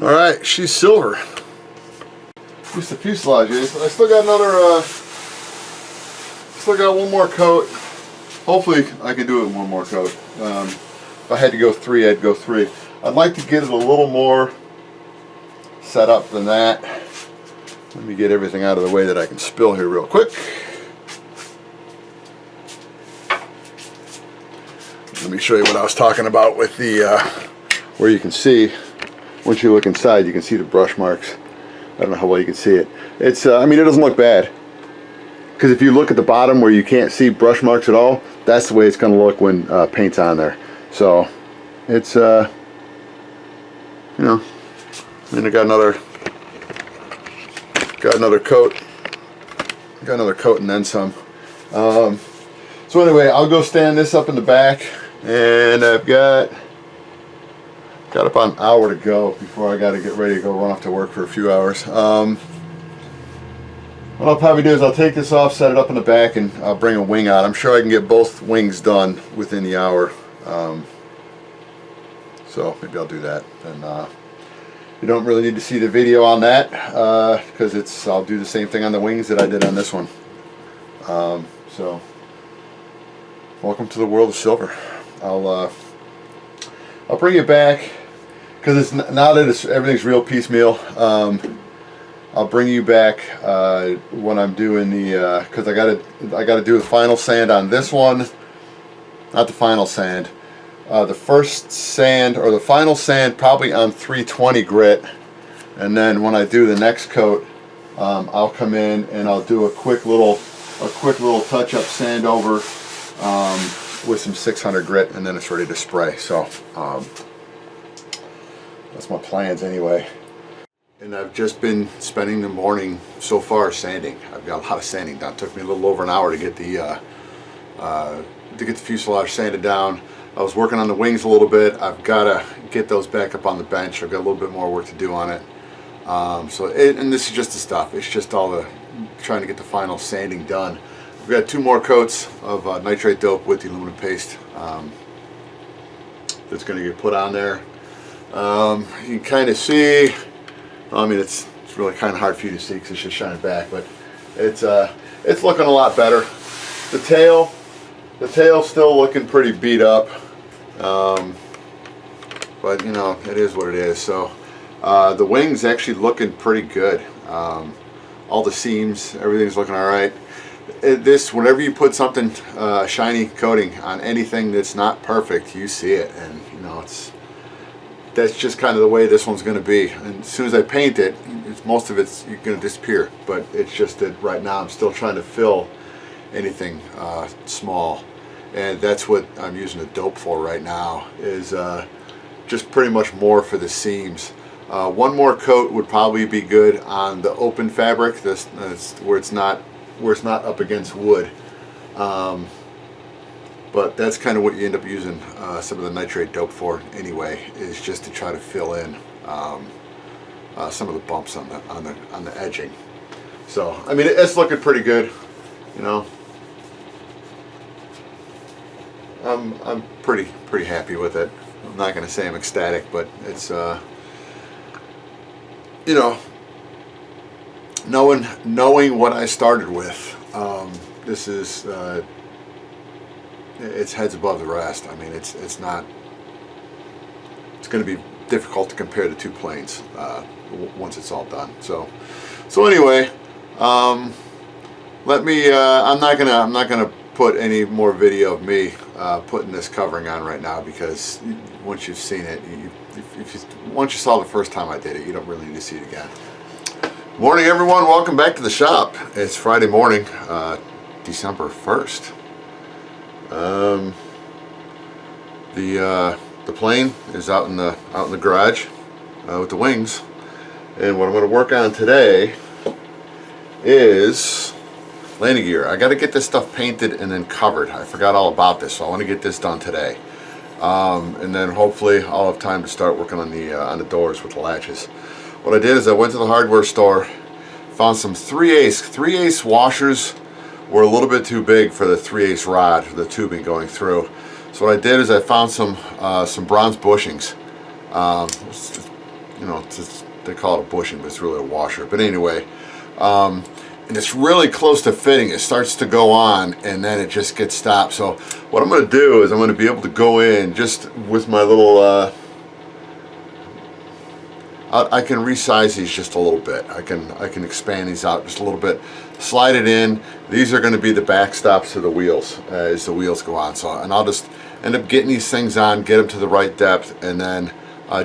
Alright, she's silver. Just the fuselage is. I still got another, still got one more coat. Hopefully I can do it in one more coat. If I had to go 3, I'd go 3. I'd like to get it a little more set up than that. Let me get everything out of the way that I can spill here real quick. Let me show you what I was talking about with the, where you can see, once you look inside, you can see the brush marks. I don't know how well you can see it. It's, I mean, it doesn't look bad. Because if you look at the bottom where you can't see brush marks at all, that's the way it's going to look when paint's on there. So, it's, you know, and I got another coat. Got another coat and then some. So anyway, I'll go stand this up in the back. And I've got about an hour to go before I got to get ready to go run off to work for a few hours. What I'll probably do is I'll take this off, set it up in the back, and I'll bring a wing out. I'm sure I can get both wings done within the hour. So maybe I'll do that. And you don't really need to see the video on that because I'll do the same thing on the wings that I did on this one. So welcome to the world of silver. I'll bring it back because it's now that everything's real piecemeal. I'll bring you back when I'm doing the because I gotta do the final sand on this one. Not the final sand. The first sand or the final sand probably on 320 grit, and then when I do the next coat, I'll come in and I'll do a quick little touch-up sand over. With some 600 grit, and then it's ready to spray. So that's my plans anyway. And I've just been spending the morning so far sanding. I've got a lot of sanding done. It took me a little over an hour to get the fuselage sanded down. I was working on the wings a little bit. I've got to get those back up on the bench. I've got a little bit more work to do on it. And this is just the stuff. It's just all the trying to get the final sanding done. We've got 2 more coats of nitrate dope with the aluminum paste that's going to get put on there. You can kind of see, I mean it's really kind of hard for you to see because it's just shining back, but it's looking a lot better. The tail's still looking pretty beat up, but you know, it is what it is. So the wings actually looking pretty good. All the seams, everything's looking all right. Whenever you put something shiny coating on anything that's not perfect, you see it, and you know that's just kind of the way this one's going to be. And as soon as I paint it, most of it's going to disappear. But it's just that right now I'm still trying to fill anything small, and that's what I'm using the dope for right now. Is just pretty much more for the seams. One more coat would probably be good on the open fabric. This where it's not up against wood, but that's kind of what you end up using some of the nitrate dope for anyway, is just to try to fill in some of the bumps on the edging. So I mean, it's looking pretty good, you know. I'm pretty happy with it. I'm not going to say I'm ecstatic, but it's you know, knowing what I started with, this is it's heads above the rest. I mean, it's going to be difficult to compare the 2 planes once it's all done. So anyway, let me. I'm not gonna put any more video of me putting this covering on right now, because once you've seen it, once you saw the first time I did it, you don't really need to see it again. Morning everyone, welcome back to the shop. It's Friday morning, December 1st. The plane is out in the garage with the wings, and what I'm going to work on today is landing gear. I got to get this stuff painted and then covered. I forgot all about this, so I want to get this done today, and then hopefully I'll have time to start working on the doors with the latches. What I did is I went to the hardware store, found some 3/8 washers. Were a little bit too big for the 3/8 rod, the tubing going through. So what I did is I found some bronze bushings. you know, they call it a bushing, but it's really a washer. But anyway, and it's really close to fitting. It starts to go on, and then it just gets stopped. So what I'm going to do is I'm going to be able to go in just with my little, I can resize these just a little bit. I can expand these out just a little bit, slide it in. These are going to be the backstops to the wheels as the wheels go on. So, and I'll just end up getting these things on, get them to the right depth, and then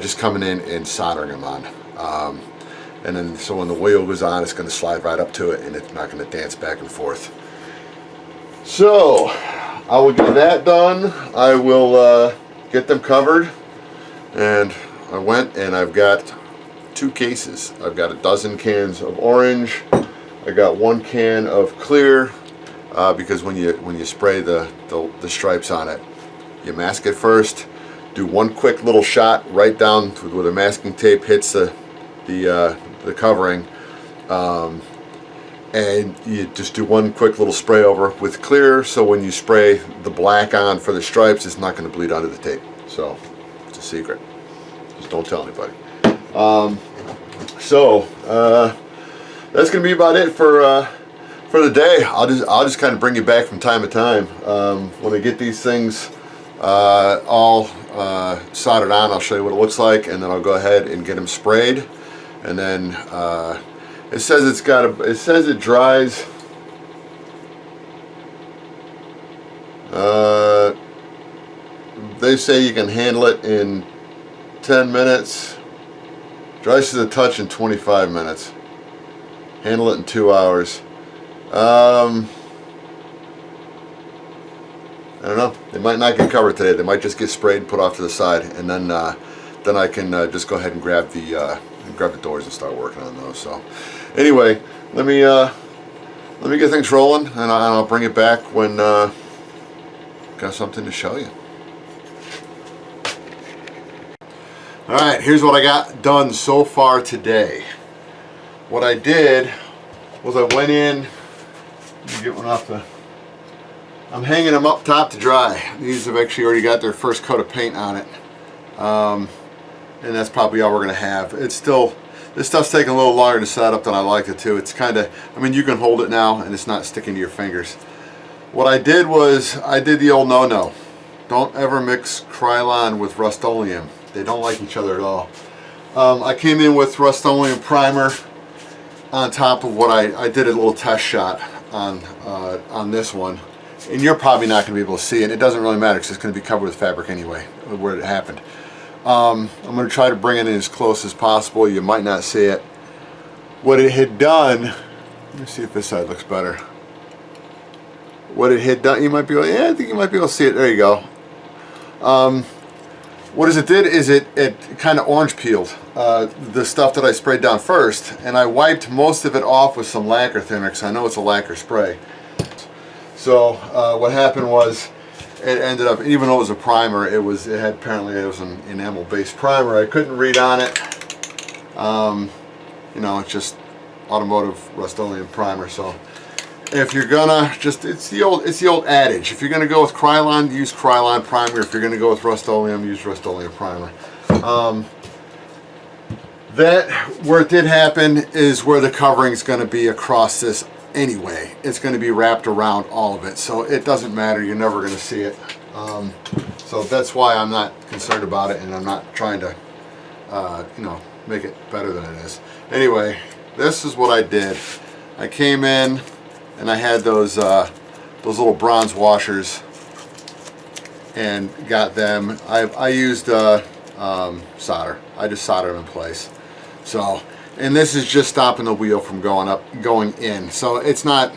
just coming in and soldering them on. And then so when the wheel goes on, it's going to slide right up to it, and it's not going to dance back and forth. So I will get that done. I will get them covered, and I went and I've got 2 cases. I've got a dozen cans of orange. I got 1 can of clear because when you spray the stripes on it, you mask it first. Do 1 quick little shot right down where the masking tape hits the covering, and you just do 1 quick little spray over with clear, so when you spray the black on for the stripes, it's not going to bleed onto the tape. So it's a secret. Just don't tell anybody. That's going to be about it for the day. I'll just kind of bring you back from time to time when I get these things all soldered on. I'll show you what it looks like, and then I'll go ahead and get them sprayed. And then it says it says it dries. They say you can handle it in 10 minutes. Dries to the touch in 25 minutes. Handle it in 2 hours. I don't know. They might not get covered today. They might just get sprayed and put off to the side, and then I can just go ahead and grab the doors and start working on those. So anyway, let me get things rolling, and I'll bring it back when got something to show you. All right, here's what I got done so far today. What I did was I went in. Let me get one off the. I'm hanging them up top to dry. These have actually already got their first coat of paint on it. And that's probably all we're going to have. It's still, this stuff's taking a little longer to set up than I like it to. It's kind of, I mean, you can hold it now and it's not sticking to your fingers. What I did was, I did the old no-no. Don't ever mix Krylon with Rust-Oleum. They don't like each other at all. I came in with Rust-Oleum primer on top of what I did a little test shot on this one. And you're probably not going to be able to see it. It doesn't really matter because it's going to be covered with fabric anyway, where it happened. I'm going to try to bring it in as close as possible. You might not see it. What it had done, let me see if this side looks better. What it had done, you might be able, yeah, I think you might be able to see it. There you go. What it did is it kind of orange peeled the stuff that I sprayed down first, and I wiped most of it off with some lacquer thinner because I know it's a lacquer spray. So what happened was, it ended up, even though it was a primer, apparently it was an enamel-based primer. I couldn't read on it. You know, it's just automotive Rust-Oleum primer. So if you're gonna it's the old adage. If you're gonna go with Krylon, use Krylon primer. If you're gonna go with Rust-Oleum, use Rust-Oleum primer. That where it did happen is where the covering is going to be across this anyway. It's going to be wrapped around all of it, so it doesn't matter. You're never going to see it. So that's why I'm not concerned about it, and I'm not trying to, you know, make it better than it is. Anyway, this is what I did. I came in and I had those little bronze washers and got them. I used solder. I just soldered them in place. So, and this is just stopping the wheel from going in. So it's not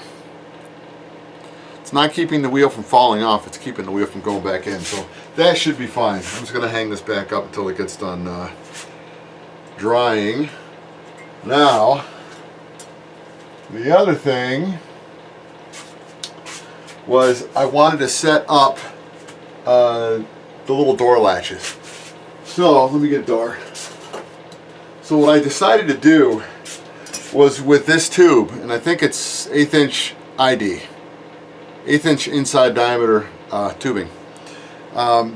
keeping the wheel from falling off. It's keeping the wheel from going back in. So that should be fine. I'm just going to hang this back up until it gets done drying. Now, the other thing was I wanted to set up the little door latches. So let me get a door. So what I decided to do was with this tube, and I think it's 1/8 inch ID, 1/8 inch inside diameter tubing.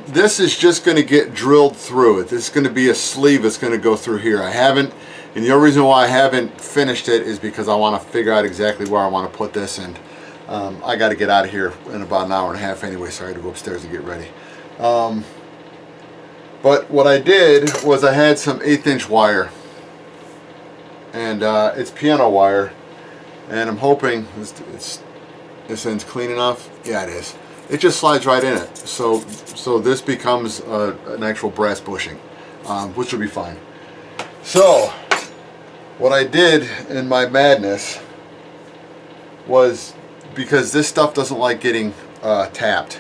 This is just going to get drilled through it. This is going to be a sleeve that's going to go through here. I haven't, and the only reason why I haven't finished it is because I want to figure out exactly where I want to put this, and I got to get out of here in about an hour and a half anyway, so I had to go upstairs and get ready. But what I did was I had some 1/8 inch wire, and it's piano wire, and I'm hoping this end's clean enough. Yeah, it is. It just slides right in it, so this becomes an actual brass bushing, which will be fine. So what I did in my madness was, because this stuff doesn't like getting tapped,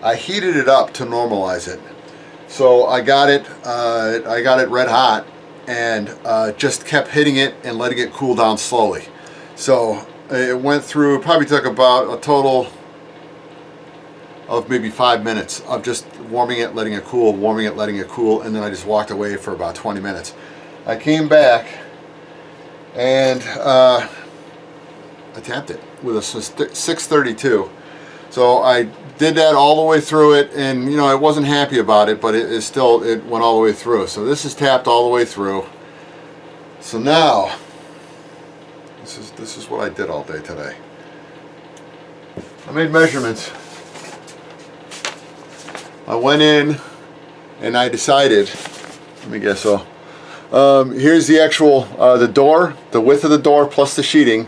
I heated it up to normalize it. So I got it red hot, and just kept hitting it and letting it cool down slowly. So it went through, probably took about a total of maybe 5 minutes of just warming it, letting it cool, warming it, letting it cool, and then I just walked away for about 20 minutes. I came back and I tapped it with a 632. So I did that all the way through it, and you know, I wasn't happy about it, but it went all the way through. So this is tapped all the way through. So now this is what I did all day today. I made measurements. I went in and I decided, let me guess, so here's the actual the door, the width of the door plus the sheeting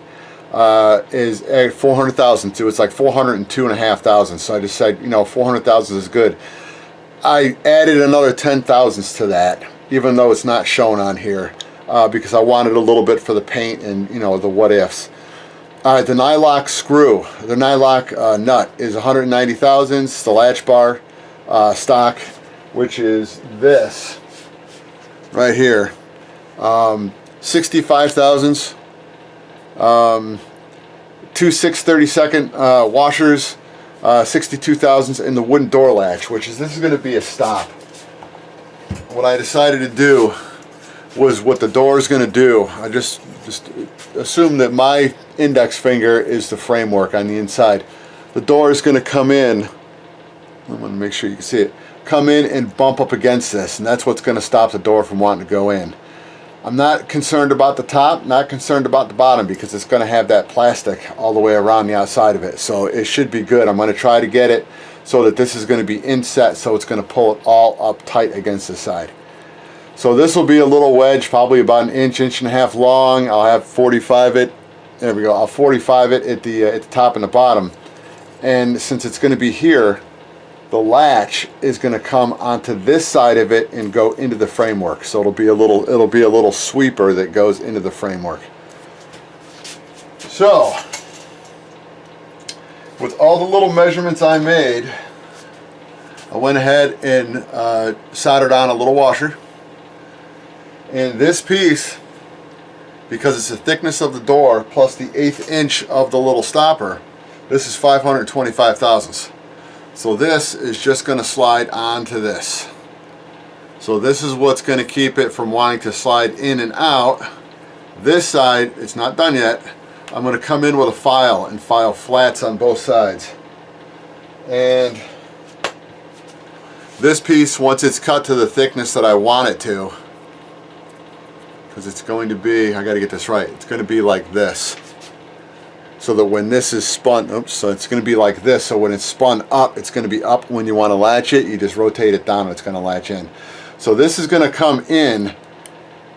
is at 400 thousandths. It's like 402.5 So I decided, you know, 400 thousandths is good. I added another 10 thousandths to that, even though it's not shown on here, because I wanted a little bit for the paint and, you know, the what ifs. The nylock screw, the nylock nut is 190 thousandths. The latch bar stock, which is this right here, 65 thousandths. Two 6/32 washers, 62 thousandths, and the wooden door latch, which is, this is going to be a stop. What I decided to do was what the door is going to do. I just assume that my index finger is the framework on the inside. The door is going to come in. I want to make sure you can see it. Come in and bump up against this, and that's what's going to stop the door from wanting to go in. I'm not concerned about the top, not concerned about the bottom, because it's going to have that plastic all the way around the outside of it. So it should be good. I'm going to try to get it so that this is going to be inset, so it's going to pull it all up tight against the side. So this will be a little wedge, probably about an inch, inch and a half long. I'll have 45 it. There we go. I'll 45 it at the top and the bottom. And since it's going to be here, the latch is going to come onto this side of it and go into the framework. So it'll be a little sweeper that goes into the framework. So with all the little measurements I made, I went ahead and soldered on a little washer. And this piece, because it's the thickness of the door plus the 1/8 inch of the little stopper, this is 525 thousandths. So this is just going to slide onto this. So this is what's going to keep it from wanting to slide in and out. This side, it's not done yet. I'm going to come in with a file and file flats on both sides. And this piece, once it's cut to the thickness that I want it to, because it's going to be, I got to get this right, it's going to be like this. So that when this is spun, oops, so it's going to be like this. So when it's spun up, it's going to be up. When you want to latch it, you just rotate it down and it's going to latch in. So this is going to come in,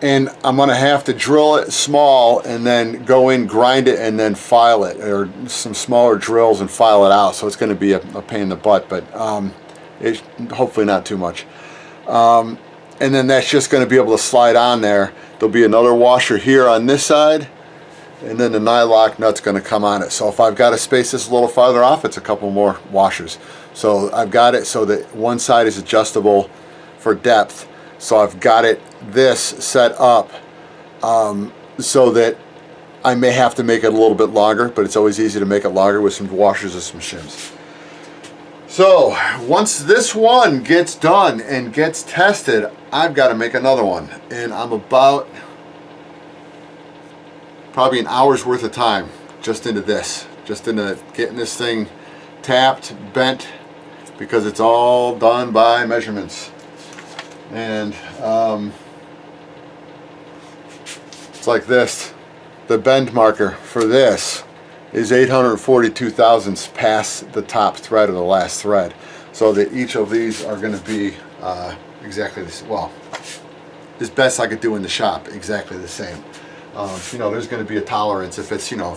and I'm going to have to drill it small and then go in, grind it, and then file it, or some smaller drills and file it out. So it's going to be a pain in the butt, but it's hopefully not too much. And then that's just going to be able to slide on there. There'll be another washer here on this side, and then the nylock nut's going to come on it. So if I've got to space this a little farther off, it's a couple more washers. So I've got it so that one side is adjustable for depth. So I've got it this set up so that I may have to make it a little bit longer, but it's always easy to make it longer with some washers or some shims. So once this one gets done and gets tested, I've got to make another one, and I'm about probably an hour's worth of time just into this, just into getting this thing tapped, bent because it's all done by measurements. And it's like this. The bend marker for this is 842 thousandths past the top thread of the last thread. So that each of these are going to be exactly the same. Well, as best I could do in the shop, exactly the same. You know, there's going to be a tolerance if it's, you know,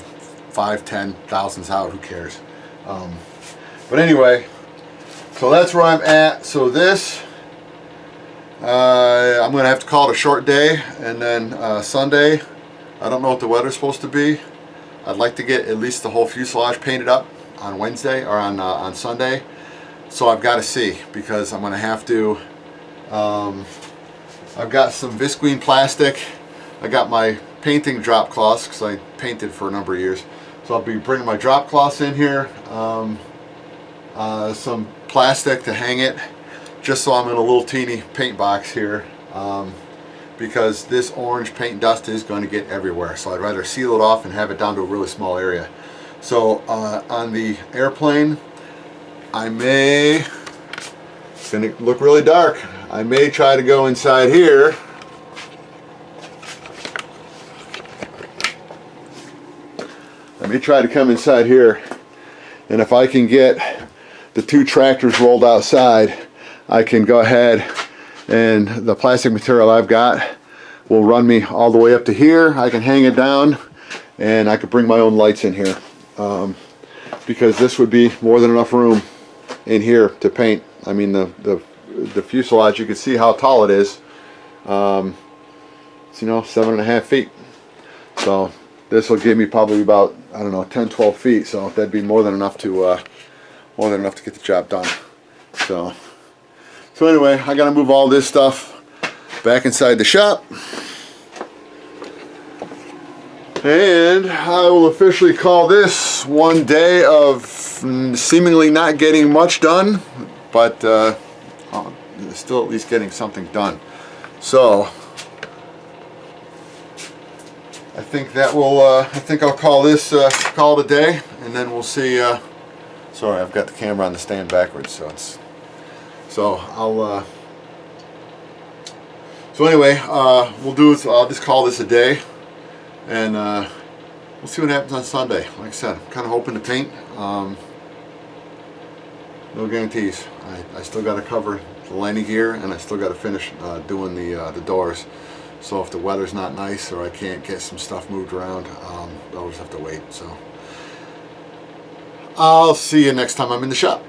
5, 10 thousandths out, who cares? But anyway, so that's where I'm at. So this, I'm going to have to call it a short day, and then Sunday, I don't know what the weather's supposed to be. I'd like to get at least the whole fuselage painted up on Wednesday or on Sunday. So I've got to see, because I'm going to have to, I've got some visqueen plastic. I got my painting drop cloths because I painted for a number of years. So I'll be bringing my drop cloths in here, some plastic to hang it, just so I'm in a little teeny paint box here, because this orange paint dust is going to get everywhere. So I'd rather seal it off and have it down to a really small area. So on the airplane, I may, it's going to look really dark, I may try to go inside here. Let me try to come inside here, and if I can get the 2 tractors rolled outside, I can go ahead, and the plastic material I've got will run me all the way up to here. I can hang it down, and I could bring my own lights in here, because this would be more than enough room in here to paint. I mean, the fuselage, you can see how tall it is. It's, you know, 7.5 feet. So this will give me probably about, I don't know, 10, 12 feet. So that'd be more than enough to get the job done. So anyway, I got to move all this stuff back inside the shop, and I will officially call this one day of seemingly not getting much done, but still at least getting something done. So I think that will, I think I'll call this, call it a day, and then we'll see. Sorry, I've got the camera on the stand backwards, so I'll, so anyway, we'll do it, I'll just call this a day, and we'll see what happens on Sunday. Like I said, I'm kind of hoping to paint. No guarantees. I still got to cover the landing gear, and I still got to finish doing the doors. So if the weather's not nice, or I can't get some stuff moved around, I'll just have to wait. So I'll see you next time I'm in the shop.